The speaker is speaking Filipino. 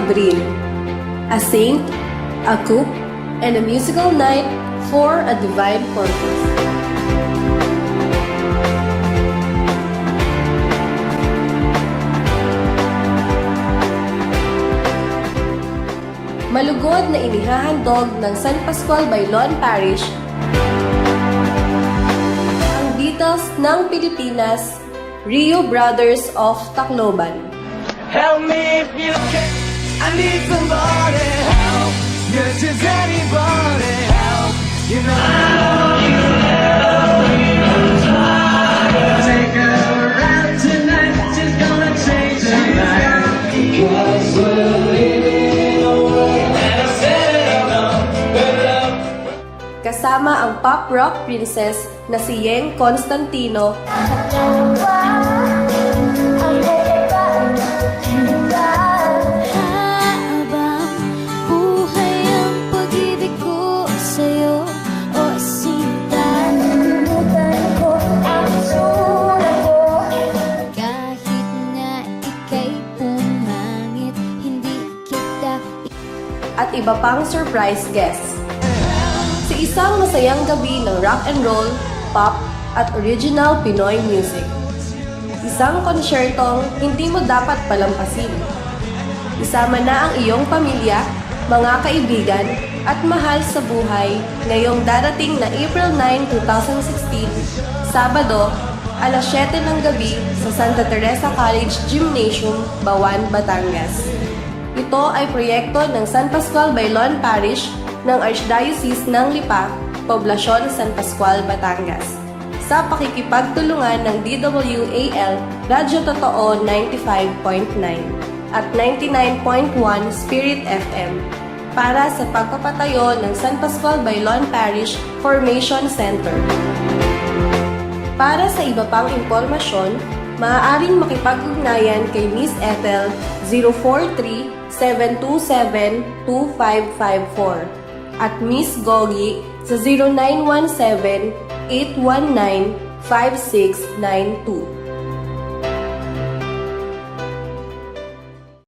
Abril. A saint, a cook, and a musical night for a divine purpose. Malugod na inihahandog ng San Pascual Bailon Parish ang Beatles ng Pilipinas, Rio Brothers of Tacloban. Help me if you can. I need somebody help. Yes, does anybody help? You know take her out tonight. She's gonna change her life. Because we're living in a world that is set up with love. Kasama ang pop rock princess na si Yeng Constantino at iba pang surprise guests. Sa isang masayang gabi ng rock and roll, pop, at original Pinoy music. Isang konsyertong hindi mo dapat palampasin. Isama na ang iyong pamilya, mga kaibigan, at mahal sa buhay ngayong darating na April 9, 2016, Sabado, alas 7 ng gabi sa Santa Teresa College Gymnasium, Bawan, Batangas. Ito ay proyekto ng San Pascual Bailon Parish ng Archdiocese ng Lipa, Poblasyon San Pascual, Batangas. Sa pakikipagtulungan ng DWAL, Radyo Totoo 95.9 at 99.1 Spirit FM para sa pagpapatayo ng San Pascual Bailon Parish Formation Center. Para sa iba pang impormasyon, maaaring makipag-ugnayan kay Miss Ethel 043-727-2554 at Miss Gogi sa 0917-819-5692.